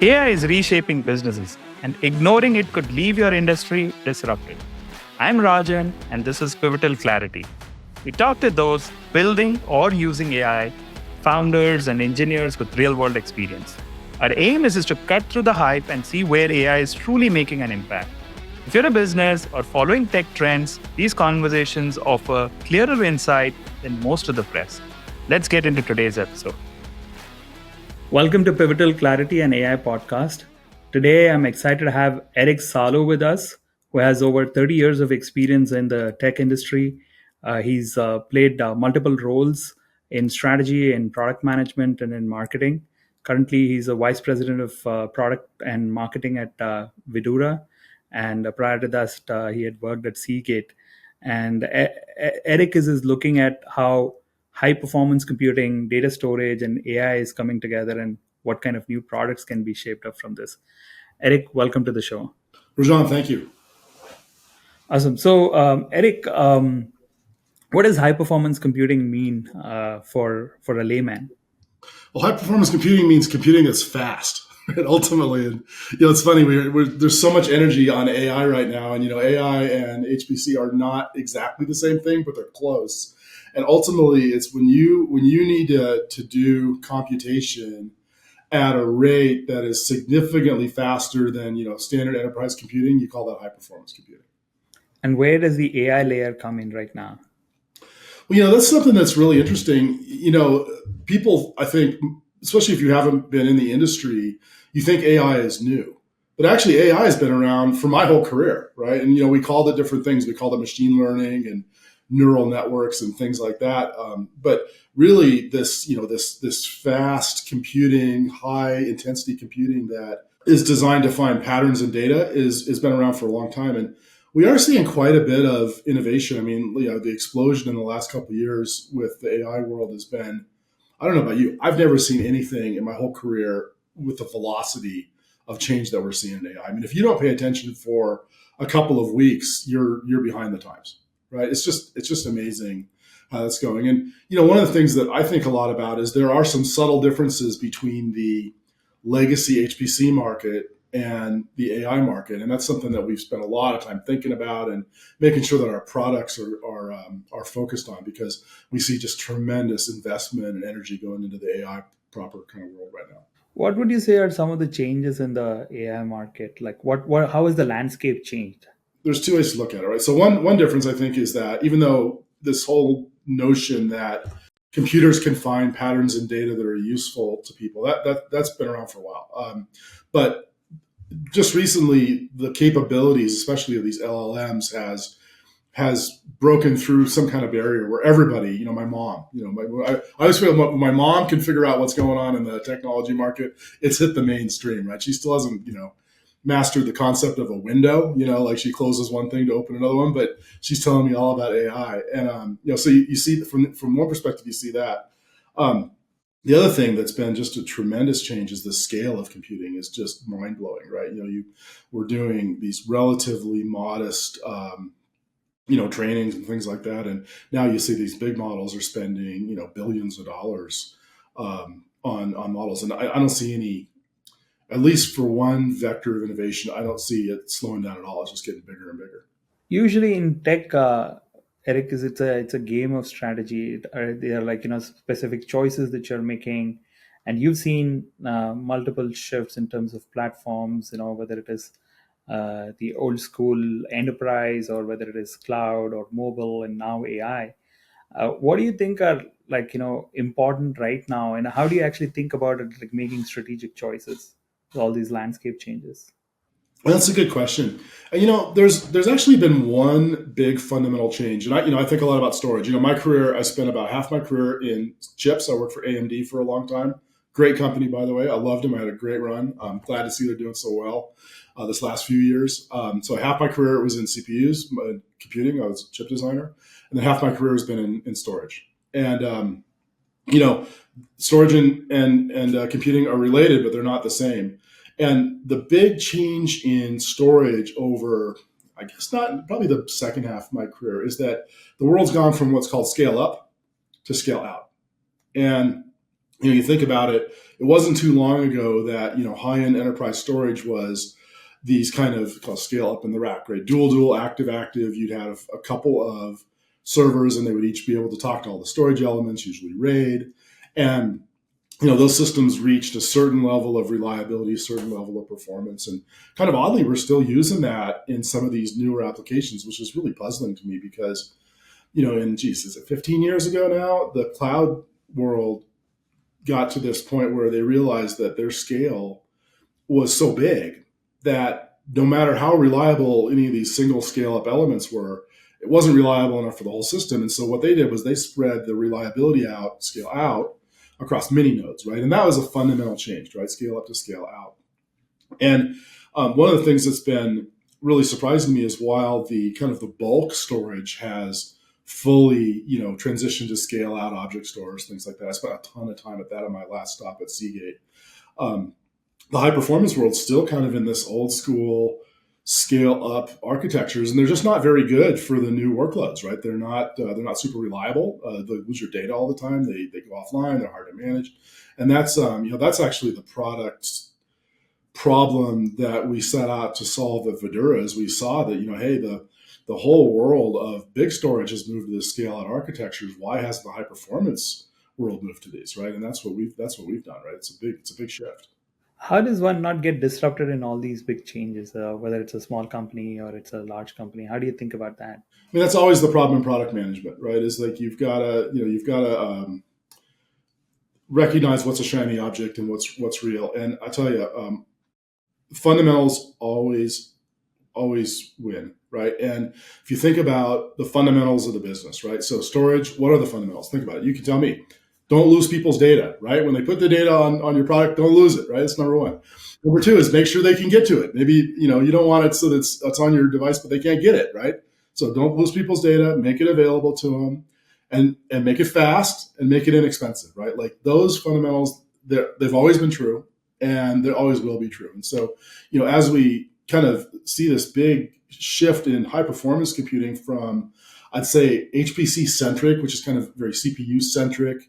AI is reshaping businesses, and ignoring it could leave your industry disrupted. I'm Rajan, and this is Pivotal Clarity. We talk to those building or using AI, founders and engineers with real world experience. Our aim is to cut through the hype and see where AI is truly making an impact. If you're a business or following tech trends, these conversations offer clearer insight than most of the press. Let's get into today's episode. Welcome to Pivotal Clarity and AI podcast. Today, I'm excited to have Erik Salo with us, who has over 30 years of experience in the tech industry. He's played multiple roles in strategy, in product management, and in marketing. Currently, he's a vice president of product and marketing at Vidura. And prior to that, he had worked at Seagate. And Erik is looking at how high performance computing, data storage, and AI is coming together, and what kind of new products can be shaped up from this. Erik, welcome to the show. Rajan, thank you. Awesome. So, Erik, what does high performance computing mean for a layman? Well, high performance computing means computing that's fast. Right? Ultimately, and it's funny. There's so much energy on AI right now, and AI and HPC are not exactly the same thing, but they're close. And ultimately, it's when you need to do computation at a rate that is significantly faster than standard enterprise computing. You call that high performance computing. And where does the AI layer come in right now? Well, that's something that's really interesting. People, I think, especially if you haven't been in the industry, you think AI is new. But actually, AI has been around for my whole career, right? And, we called it different things. We called it machine learning and neural networks and things like that. But really, this fast computing, high intensity computing that is designed to find patterns in data is been around for a long time. And we are seeing quite a bit of innovation. I mean, the explosion in the last couple of years with the AI world has been, I don't know about you, I've never seen anything in my whole career with the velocity of change that we're seeing in AI. I mean, if you don't pay attention for a couple of weeks, you're behind the times, right? It's just amazing how that's going. And, one of the things that I think a lot about is there are some subtle differences between the legacy HPC market and the AI market, and that's something that we've spent a lot of time thinking about and making sure that our products are focused on, because we see just tremendous investment and energy going into the AI proper kind of world right now. What would you say are some of the changes in the AI market? Like, how has the landscape changed? There's two ways to look at it, right? So one difference I think is that even though this whole notion that computers can find patterns in data that are useful to people, that's been around for a while, but just recently, the capabilities, especially of these LLMs, has broken through some kind of barrier where everybody, my mom, I always feel my mom can figure out what's going on in the technology market. It's hit the mainstream, right? She still hasn't, mastered the concept of a window, like she closes one thing to open another one, but she's telling me all about AI. And, so you see from one perspective, you see that. The other thing that's been just a tremendous change is the scale of computing is just mind blowing, right? We're doing these relatively modest, trainings and things like that, and now you see these big models are spending, billions of dollars on models, and I don't see any, at least for one vector of innovation, I don't see it slowing down at all. It's just getting bigger and bigger. Usually in tech, Eric, is it's a game of strategy. There are like specific choices that you're making, and you've seen multiple shifts in terms of platforms. Whether it is the old school enterprise or whether it is cloud or mobile and now AI. What do you think are like important right now, and how do you actually think about it, like making strategic choices with all these landscape changes? Well, that's a good question. And, there's actually been one big fundamental change, and I think a lot about storage. My career, I spent about half my career in chips. I worked for AMD for a long time. Great company, by the way. I loved them. I had a great run. I'm glad to see they're doing so well this last few years. So half my career was in CPUs, computing. I was a chip designer, and then half my career has been in storage. And you know, storage and computing are related, but they're not the same. And the big change in storage over, I guess not probably the second half of my career, is that the world's gone from what's called scale up to scale out. And You think about it, it wasn't too long ago that, high-end enterprise storage was these kind of called scale up in the rack, right? Dual, active, active. You'd have a couple of servers and they would each be able to talk to all the storage elements, usually RAID. And those systems reached a certain level of reliability, a certain level of performance. And kind of oddly, we're still using that in some of these newer applications, which is really puzzling to me because, is it 15 years ago now? The cloud world got to this point where they realized that their scale was so big that no matter how reliable any of these single scale up elements were, it wasn't reliable enough for the whole system. And so what they did was they spread the reliability out, scale out across many nodes, right? And that was a fundamental change, right? Scale up to scale out. And one of the things that's been really surprising to me is while the kind of the bulk storage has fully, transitioned to scale out object stores, things like that. I spent a ton of time at that on my last stop at Seagate. The high performance world's still kind of in this old school scale up architectures, and they're just not very good for the new workloads, right? They're not super reliable. They lose your data all the time. They go offline. They're hard to manage, and that's actually the product problem that we set out to solve at Vidura. Is we saw that hey, the whole world of big storage has moved to this scale out architectures. Why hasn't the high performance world moved to these, right? And that's what we've done, right? It's a big shift. How does one not get disrupted in all these big changes, whether it's a small company or it's a large company? How do you think about that? I mean, that's always the problem in product management, right? Is like you've got to recognize what's a shiny object and what's real. And I tell you, fundamentals always win, right? And if you think about the fundamentals of the business, right? So storage, what are the fundamentals? Think about it. You can tell me. Don't lose people's data, right? When they put the data on your product, don't lose it, right? That's number one. Number two is make sure they can get to it. Maybe, you don't want it so that it's on your device, but they can't get it, right? So don't lose people's data, make it available to them and make it fast and make it inexpensive, right? Like those fundamentals, they've always been true and they always will be true. And so, as we kind of see this big shift in high performance computing from, I'd say, HPC centric, which is kind of very CPU centric,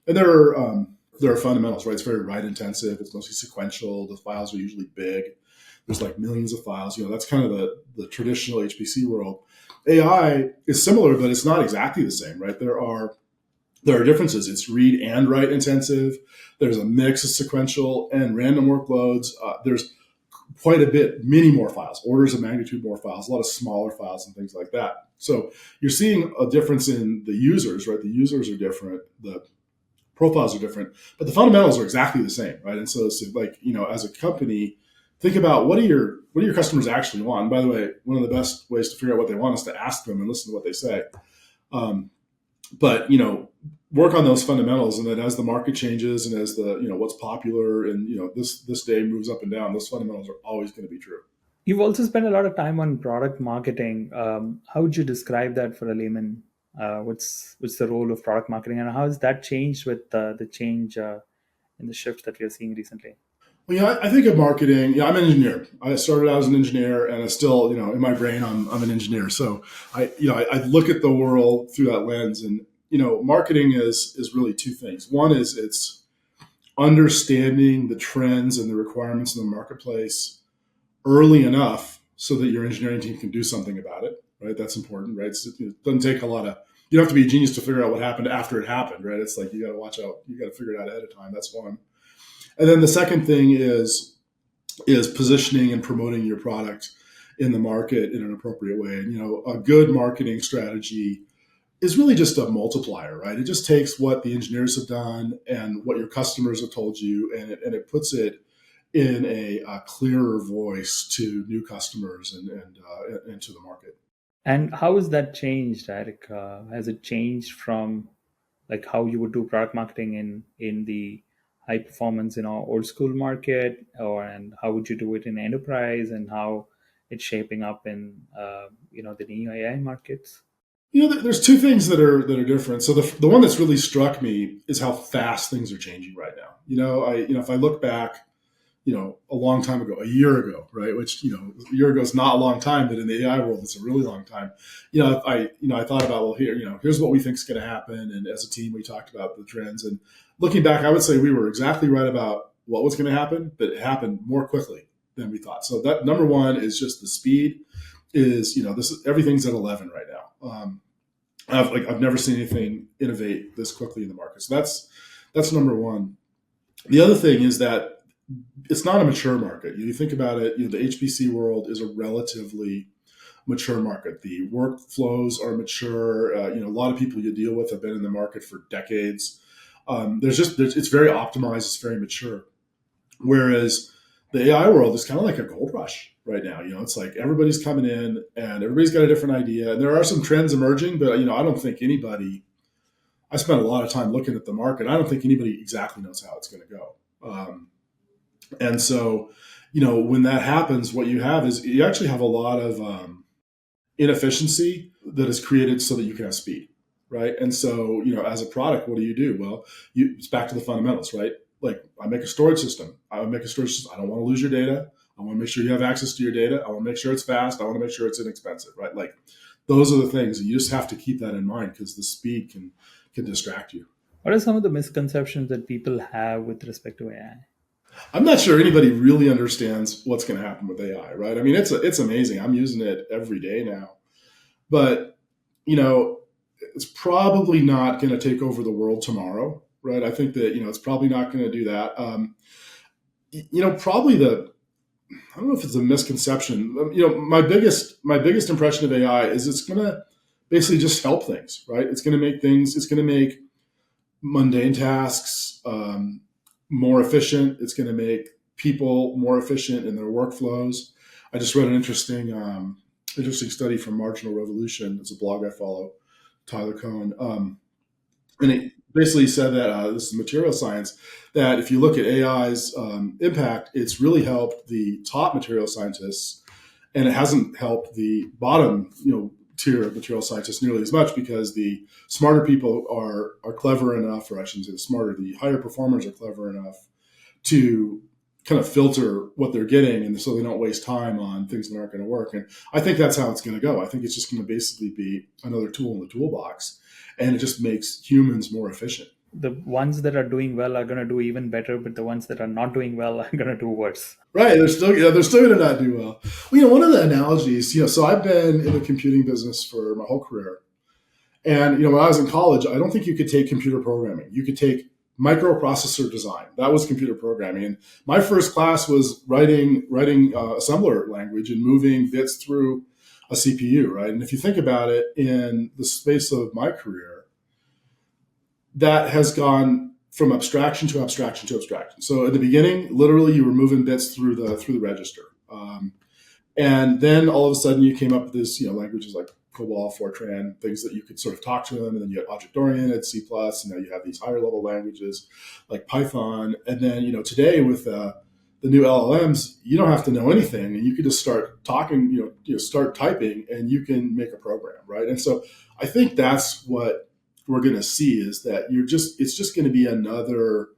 and there are fundamentals, right? It's very write intensive. It's mostly sequential. The files are usually big. There's like millions of files. That's kind of the traditional HPC world. AI is similar, but it's not exactly the same, right? There are differences. It's read and write intensive. There's a mix of sequential and random workloads. There's quite a bit, many more files, orders of magnitude more files, a lot of smaller files and things like that. So you're seeing a difference in the users, right? The users are different. The profiles are different, but the fundamentals are exactly the same, right? And so it's like, as a company, think about what do your customers actually want? And by the way, one of the best ways to figure out what they want is to ask them and listen to what they say. But work on those fundamentals, and then as the market changes and as the what's popular and this day moves up and down, those fundamentals are always going to be true. You've also spent a lot of time on product marketing. How would you describe that for a layman? What's the role of product marketing, and how has that changed with the change in the shift that we are seeing recently? Well, I think of marketing. I'm an engineer. I started out as an engineer, and I still, in my brain, I'm an engineer. So I look at the world through that lens, and marketing is really two things. One is it's understanding the trends and the requirements in the marketplace early enough so that your engineering team can do something about it, right? That's important, right? It doesn't take a lot of, you don't have to be a genius to figure out what happened after it happened, right? It's like you got to watch out, you got to figure it out ahead of time. That's one. And then the second thing is positioning and promoting your product in the market in an appropriate way. And a good marketing strategy is really just a multiplier, right? It just takes what the engineers have done and what your customers have told you, and it puts it in a clearer voice to new customers and to the market. And how has that changed, Eric? Has it changed from like how you would do product marketing in the high performance, old school market, and how would you do it in enterprise, and how it's shaping up in the new AI markets? There's two things that are different. So the one that's really struck me is how fast things are changing right now. If I look back, a long time ago, a year ago, right? Which, a year ago is not a long time, but in the AI world, it's a really long time. I thought about, well, here's what we think is going to happen. And as a team, we talked about the trends, and looking back, I would say we were exactly right about what was going to happen, but it happened more quickly than we thought. So that number one is just the speed. Is this is, everything's at 11 right now. I've never seen anything innovate this quickly in the market. So that's number one. The other thing is that it's not a mature market. You think about it. The HPC world is a relatively mature market. The workflows are mature. A lot of people you deal with have been in the market for decades. It's very optimized. It's very mature. Whereas the AI world is kind of like a gold rush right now. It's like everybody's coming in and everybody's got a different idea. And there are some trends emerging, but I don't think anybody. I spent a lot of time looking at the market. I don't think anybody exactly knows how it's going to go. And so, when that happens, what you have is you actually have a lot of inefficiency that is created so that you can have speed, right? And so, as a product, what do? Well, it's back to the fundamentals, right? Like I make a storage system. I don't want to lose your data. I want to make sure you have access to your data. I want to make sure it's fast. I want to make sure it's inexpensive, right? Like those are the things, and you just have to keep that in mind because the speed can distract you. What are some of the misconceptions that people have with respect to AI? I'm not sure anybody really understands what's going to happen with AI, right? I mean, it's amazing. I'm using it every day now, but it's probably not going to take over the world tomorrow, right? I think that it's probably not going to do that. Probably I don't know if it's a misconception. My biggest impression of AI is it's going to basically just help things, right? It's going to make things. It's going to make mundane tasks more efficient. It's going to make people more efficient in their workflows. I just read an interesting study from Marginal Revolution. It's a blog I follow, Tyler Cohen, and it basically said that this is material science. That if you look at AI's impact, it's really helped the top material scientists, and it hasn't helped the bottom, tier of material scientists nearly as much because the smarter people are clever enough, or I shouldn't say the smarter, the higher performers are clever enough to kind of filter what they're getting, and so they don't waste time on things that aren't going to work. And I think that's how it's going to go. I think it's just going to basically be another tool in the toolbox, and it just makes humans more efficient. The ones that are doing well are going to do even better, but the ones that are not doing well are going to do worse. Right. They're still going to not do well. Well, one of the analogies, so I've been in the computing business for my whole career. And, when I was in college, I don't think you could take computer programming. You could take microprocessor design. That was computer programming. And my first class was writing assembler language and moving bits through a CPU, right? And if you think about it, in the space of my career, that has gone from abstraction to abstraction to abstraction. So at the beginning, literally, you were moving bits through the register, and then all of a sudden, you came up with this, languages like COBOL, Fortran, things that you could sort of talk to them, and then you had object-oriented, C++, and now you have these higher-level languages like Python, and then today with the new LLMs, you don't have to know anything, and you could just start talking, start typing, and you can make a program, right? And so I think that's what we're going to see is that it's just going to be another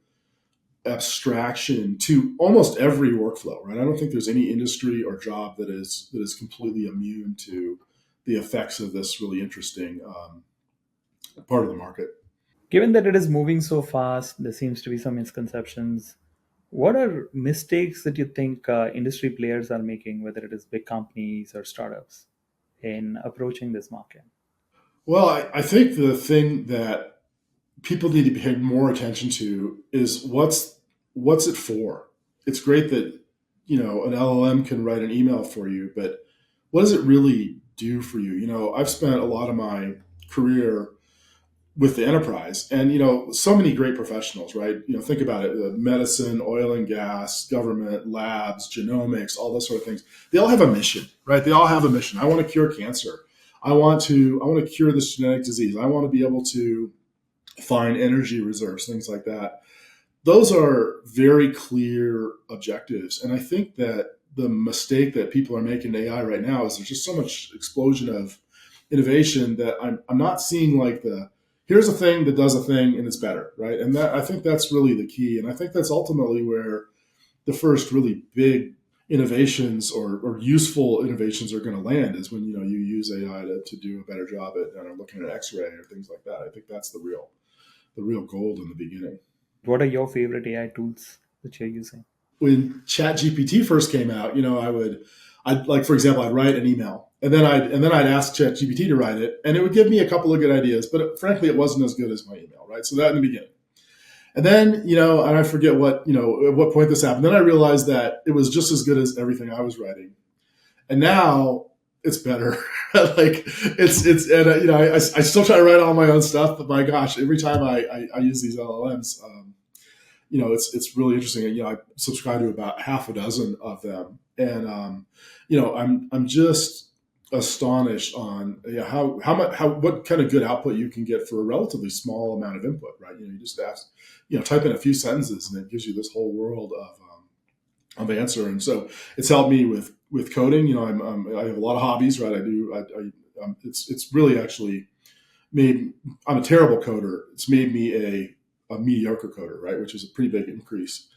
abstraction to almost every workflow, right? I don't think there's any industry or job that is completely immune to the effects of this really interesting part of the market. Given that it is moving so fast, there seems to be some misconceptions. What are mistakes that you think industry players are making, whether it is big companies or startups, in approaching this market? Well, I think the thing that people need to pay more attention to is what's it for? It's great that an LLM can write an email for you, but what does it really do for you? I've spent a lot of my career with the enterprise, and so many great professionals, right? Think about it: medicine, oil and gas, government, labs, genomics, all those sort of things. They all have a mission, right? They all have a mission. I want to cure cancer. I want to cure this genetic disease. I want to be able to find energy reserves, things like that. Those are very clear objectives. And I think that the mistake that people are making in AI right now is there's just so much explosion of innovation that I'm not seeing like here's a thing that does a thing and it's better, right? And I think that's really the key. And I think that's ultimately where the first really big innovations or useful innovations are going to land is when you use AI to do a better job at looking at X-ray or things like that. I think that's the real gold in the beginning. What are your favorite AI tools that you're using? When ChatGPT first came out, I'd like, for example, I'd write an email, and then I'd ask ChatGPT to write it, and it would give me a couple of good ideas, but frankly, it wasn't as good as my email, right? So that in the beginning. And then, and I forget at what point this happened. Then I realized that it was just as good as everything I was writing. And now it's better. Like and I still try to write all my own stuff, but my gosh, every time I use these LLMs, it's really interesting. I subscribe to about half a dozen of them, and I'm just astonished on how much how what kind of good output you can get for a relatively small amount of input, right? You just ask, type in a few sentences, and it gives you this whole world of answer. And so it's helped me with coding. I have a lot of hobbies, right? I do. It's really actually made. I'm a terrible coder. It's made me a mediocre coder, right? Which is a pretty big increase.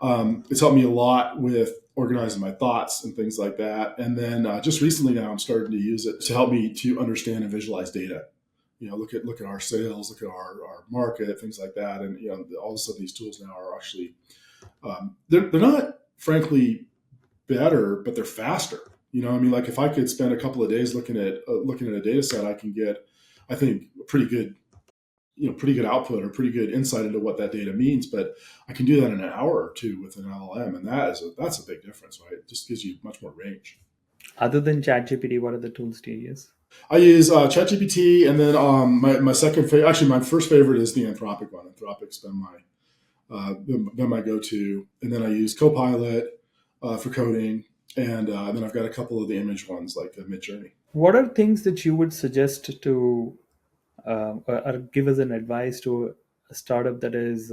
It's helped me a lot with organizing my thoughts and things like that. And then just recently now, I'm starting to use it to help me to understand and visualize data. Look at our sales, look at our market, things like that. And all of a sudden, these tools now are actually they're not frankly better, but they're faster. I mean, like if I could spend a couple of days looking at a data set, I can get, I think, pretty good output or pretty good insight into what that data means. But I can do that in an hour or two with an LLM, and that's a big difference, right? It just gives you much more range. Other than ChatGPT, what other tools do you use? I use ChatGPT, and then my second favorite, actually my first favorite is the Anthropic one. Anthropic's been my go-to, and then I use Copilot for coding, and then I've got a couple of the image ones like Midjourney. What are things that you would suggest to or give as an advice to a startup that is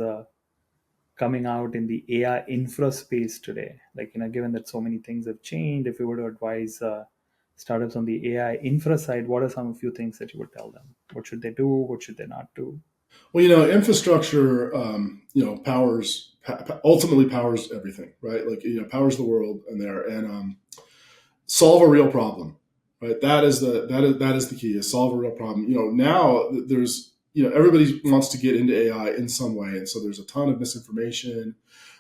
coming out in the AI infra space today? Like, given that so many things have changed, if you were to advise startups on the AI infra side, what are some of few things that you would tell them? What should they do? What should they not do? Well, infrastructure, ultimately powers everything, right? Like, powers the world and solve a real problem, right? That is the key, is solve a real problem. Now there's, everybody wants to get into AI in some way. And so there's a ton of misinformation.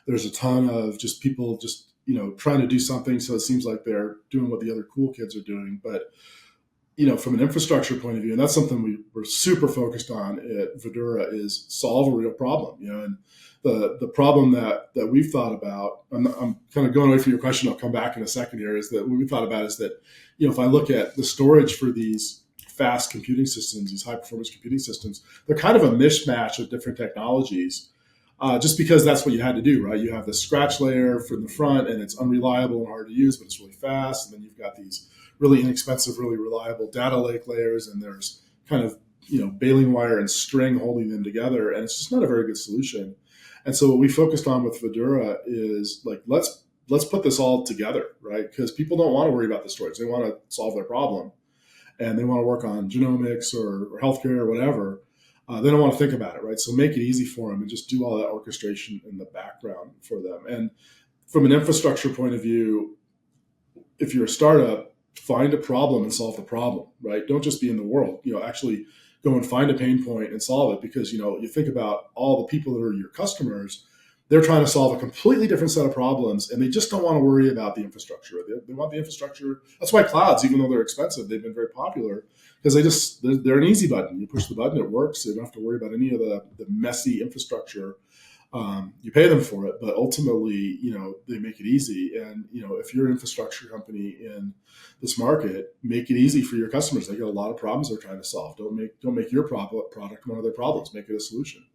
There's a ton of just people just, trying to do something. So it seems like they're doing what the other cool kids are doing. But from an infrastructure point of view, and that's something we're super focused on at Vidura, is solve a real problem. And the problem that we've thought about, I'm kind of going away from your question, I'll come back in a second here, is that what we thought about is that, if I look at the storage for these fast computing systems, these high performance computing systems, they're kind of a mishmash of different technologies. Just because that's what you had to do, right? You have the scratch layer from the front, and it's unreliable and hard to use, but it's really fast. And then you've got these really inexpensive, really reliable data lake layers, and there's kind of baling wire and string holding them together, and it's just not a very good solution. And so what we focused on with Vidura is like, let's put this all together, right? Because people don't want to worry about the storage; they want to solve their problem, and they want to work on genomics or healthcare or whatever. They don't want to think about it, right? So make it easy for them and just do all that orchestration in the background for them. And from an infrastructure point of view, if you're a startup, find a problem and solve the problem, right? Don't just be in the world, actually go and find a pain point and solve it, because, you think about all the people that are your customers, they're trying to solve a completely different set of problems, and they just don't want to worry about the infrastructure. They want the infrastructure. That's why clouds, even though they're expensive, they've been very popular, because they're an easy button. You push the button, it works. You don't have to worry about any of the messy infrastructure. You pay them for it, but ultimately, they make it easy. And if you're an infrastructure company in this market, make it easy for your customers. They got a lot of problems they're trying to solve. Don't make your product one of their problems. Make it a solution.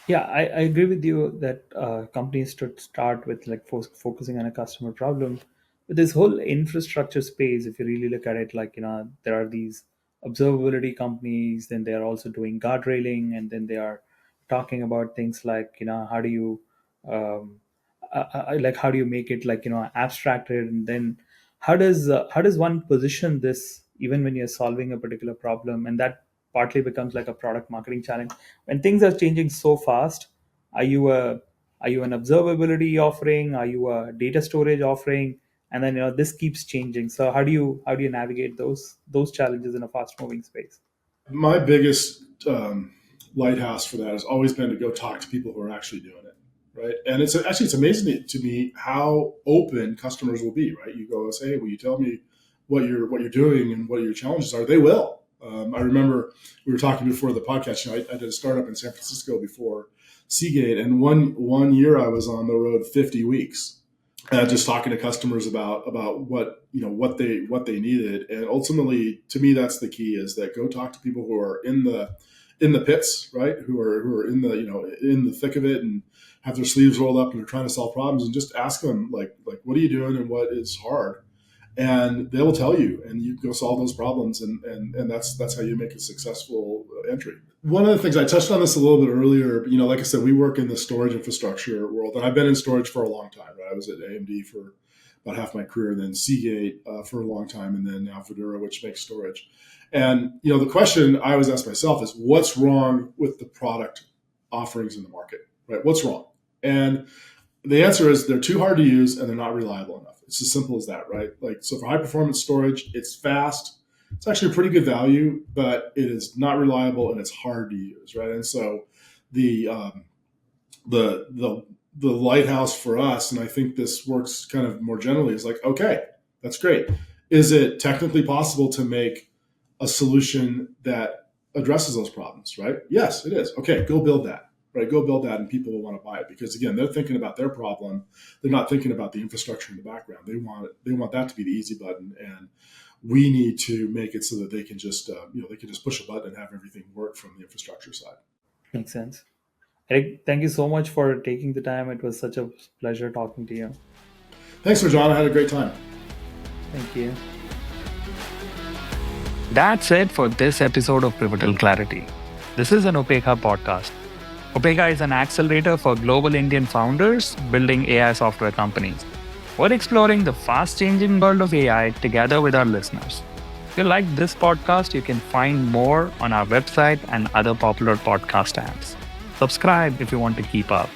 Yeah, I agree with you that companies should start with like focusing on a customer problem. But this whole infrastructure space, if you really look at it, like, there are these observability companies, then they are also doing guardrailing, and then they are talking about things like, how do you, um, like, how do you make it like, abstracted, and then how does one position this even when you're solving a particular problem, and that partly becomes like a product marketing challenge when things are changing so fast. Are you a are you an observability offering? Are you a data storage offering? And then, this keeps changing, so how do you navigate those challenges in a fast moving space? My biggest lighthouse for that has always been to go talk to people who are actually doing it, right? And it's amazing to me how open customers will be, right? You go and say, hey, will you tell me what you're doing and what your challenges are? They will. I remember we were talking before the podcast. I did a startup in San Francisco before Seagate, and one year I was on the road 50 weeks, just talking to customers about what they needed. And ultimately, to me, that's the key: is that go talk to people who are in the pits, right? Who are in the in the thick of it and have their sleeves rolled up and are trying to solve problems, and just ask them like what are you doing and what is hard, and they will tell you, and you go solve those problems, and that's how you make a successful entry. One of the things I touched on this a little bit earlier, like I said, we work in the storage infrastructure world, and I've been in storage for a long time. Right? I was at AMD for about half my career, then Seagate for a long time, and then now Fedora, which makes storage. And the question I always ask myself is, what's wrong with the product offerings in the market? Right? What's wrong? And the answer is they're too hard to use and they're not reliable enough. It's as simple as that, right? So for high performance storage, it's fast. It's actually a pretty good value, but it is not reliable and it's hard to use, right? And so the lighthouse for us, and I think this works kind of more generally, is like, okay, that's great. Is it technically possible to make a solution that addresses those problems, right? Yes, it is. Okay, go build that. Right, go build that, and people will want to buy it because again, they're thinking about their problem. They're not thinking about the infrastructure in the background. They want that to be the easy button, and we need to make it so that they can just they can just push a button and have everything work from the infrastructure side. Makes sense. Eric, thank you so much for taking the time. It was such a pleasure talking to you. Thanks, Rajan. I had a great time. Thank you. That's it for this episode of Pivotal Clarity. This is an Opeka podcast. Opeka is an accelerator for global Indian founders building AI software companies. We're exploring the fast-changing world of AI together with our listeners. If you like this podcast, you can find more on our website and other popular podcast apps. Subscribe if you want to keep up.